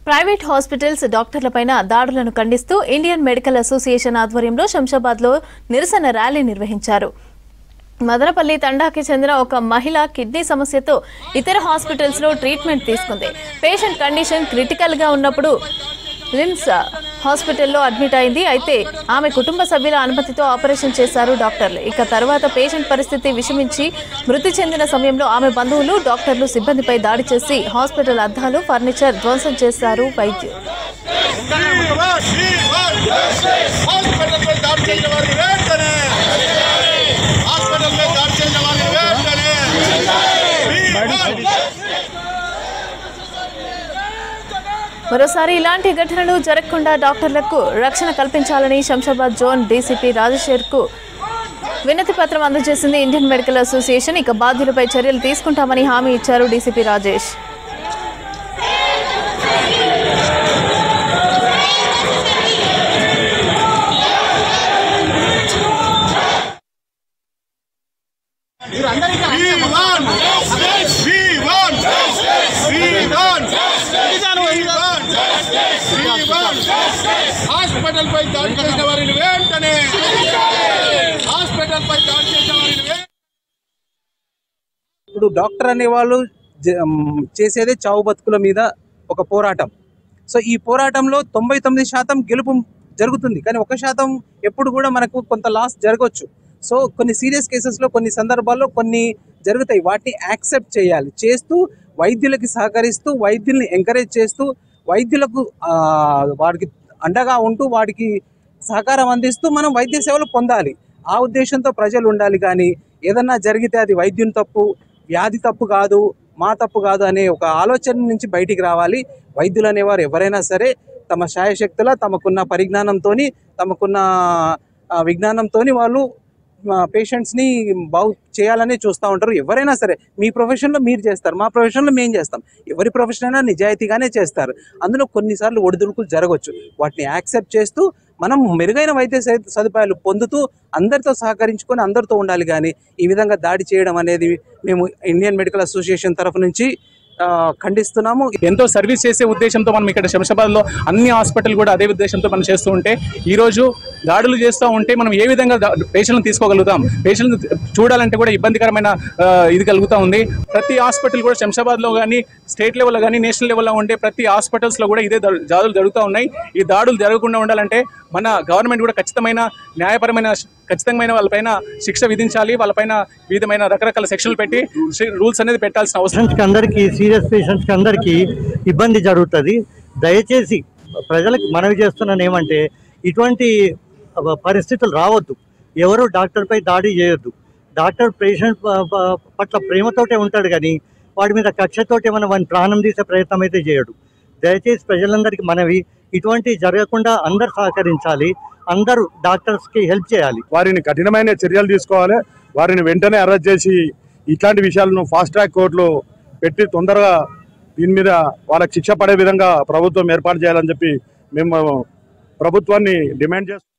Private hospitals డాక్టర్లపైన దాడులను ఖండిస్తూ Indian medical association ఆధ్వర్యంలో శంషాబాద్లో నిరసన ర్యాలీ నిర్వహించారు. మదనపల్లి తండాకి చెందిన ఒక మహిళ కిడ్నీ సమస్యతో ఇతర హాస్పిటల్స్ లో ట్రీట్మెంట్ తీసుకుంది. పేషెంట్ కండిషన్ క్రిటికల్ గా ఉన్నప్పుడు లిమ్స్ హాస్పిటల్లో అడ్మిట్ అయింది. అయితే ఆమె కుటుంబ సభ్యుల అనుమతితో ఆపరేషన్ చేశారు డాక్టర్లు. ఇక తర్వాత పేషెంట్ పరిస్థితి విషమించి మృతి చెందిన సమయంలో ఆమె బంధువులు డాక్టర్లు సిబ్బందిపై దాడి చేసి హాస్పిటల్ అద్దాలు ఫర్నిచర్ ధ్వంసం చేశారు. వైద్యులు మరోసారి ఇలాంటి ఘటనలు జరగకుండా డాక్టర్లకు రక్షణ కల్పించాలని శంషాబాద్ జోన్ డీసీపీ రాజశేఖర్కు వినతి పత్రం అందజేసింది ఇండియన్ మెడికల్ అసోసియేషన్. ఇక బాధ్యులపై చర్యలు తీసుకుంటామని హామీ ఇచ్చారు డీసీపీ రాజేష్. ఇప్పుడు డాక్టర్ అనే వాళ్ళు చేసేదే చావు బతుకుల మీద ఒక పోరాటం. సో ఈ పోరాటంలో 99% గెలుపు జరుగుతుంది, కానీ 1% ఎప్పుడు కూడా మనకు కొంత లాస్ జరగవచ్చు. సో కొన్ని సీరియస్ కేసెస్లో కొన్ని సందర్భాల్లో కొన్ని జరుగుతాయి, వాటిని యాక్సెప్ట్ చేయాలి. చేస్తూ వైద్యులకి సహకరిస్తూ వైద్యుల్ని ఎంకరేజ్ చేస్తూ వైద్యులకు వాడికి అండగా ఉంటూ వాడికి సహకారం అందిస్తూ మనం వైద్య సేవలు పొందాలి. ఆ ఉద్దేశంతో ప్రజలు ఉండాలి. కానీ ఏదన్నా జరిగితే అది వైద్యుని తప్పు, వ్యాధి తప్పు కాదు, మా తప్పు కాదు అనే ఒక ఆలోచన నుంచి బయటికి రావాలి. వైద్యులు అనేవారు ఎవరైనా సరే తమ శాయశక్తుల తమకున్న పరిజ్ఞానంతో తమకున్న విజ్ఞానంతో వాళ్ళు పేషెంట్స్ని బాగు చేయాలని చూస్తూ ఉంటారు. ఎవరైనా సరే మీ ప్రొఫెషన్లో మీరు చేస్తారు, మా ప్రొఫెషన్లో మేము చేస్తాం. ఎవరి ప్రొఫెషన్ అయినా నిజాయితీగానే చేస్తారు. అందులో కొన్నిసార్లు ఒడిదుడుకులు జరగవచ్చు, వాటిని యాక్సెప్ట్ చేస్తూ మనం మెరుగైన వైద్య సదుపాయాలు పొందుతూ అందరితో సహకరించుకొని అందరితో ఉండాలి. కానీ ఈ విధంగా దాడి చేయడం అనేది మేము ఇండియన్ మెడికల్ అసోసియేషన్ తరఫు నుంచి ఖండిస్తున్నాము. ఎంతో సర్వీస్ చేసే ఉద్దేశంతో మనం ఇక్కడ శంషాబాద్లో అన్ని హాస్పిటల్ కూడా అదే ఉద్దేశంతో మనం చేస్తూ ఉంటే ఈరోజు దాడులు చేస్తూ ఉంటే మనం ఏ విధంగా పేషెంట్లను తీసుకోగలుగుతాం, పేషెంట్లను చూడాలంటే కూడా ఇబ్బందికరమైన ఇది కలుగుతూ ఉంది. ప్రతి హాస్పిటల్ కూడా శంషాబాద్లో కానీ స్టేట్ లెవెల్లో కానీ నేషనల్ లెవెల్లో ఉండే ప్రతి హాస్పిటల్స్లో కూడా ఇదే దాడులు జరుగుతూ ఉన్నాయి. ఈ దాడులు జరగకుండా ఉండాలంటే మన గవర్నమెంట్ కూడా ఖచ్చితమైన వాళ్ళపైన శిక్ష విధించాలి. వాళ్ళపైన వివిధమైన రకరకాల సెక్షన్లు పెట్టి రూల్స్ అనేది పెట్టాల్సిన అవసరం. అందరికీ సీరియస్ పేషెంట్స్కి అందరికీ ఇబ్బంది జరుగుతుంది. దయచేసి ప్రజలకు మనవి చేస్తున్నాను ఏమంటే ఇటువంటి పరిస్థితులు రావద్దు. ఎవరు డాక్టర్పై దాడి చేయొద్దు. డాక్టర్ పేషెంట్ పట్ల ప్రేమతోటే ఉంటాడు, కానీ వాడి మీద కక్షతోటి ఏమైనా వాడిని ప్రాణం తీసే ప్రయత్నం అయితే చేయడు. దయచేసి ప్రజలందరికీ మనవి ఇటువంటి జరగకుండా అందరు సహకరించాలి, అందరూ డాక్టర్స్కి హెల్ప్ చేయాలి. వారిని కఠినమైన చర్యలు తీసుకోవాలి. వారిని వెంటనే అరెస్ట్ చేసి ఇట్లాంటి విషయాలను ఫాస్ట్ ట్రాక్ కోర్టులో పెట్టి తొందరగా దీని మీద వాళ్ళకి శిక్ష పడే విధంగా ప్రభుత్వం ఏర్పాటు చేయాలని చెప్పి మేము ప్రభుత్వాన్ని డిమాండ్ చేస్తున్నాం.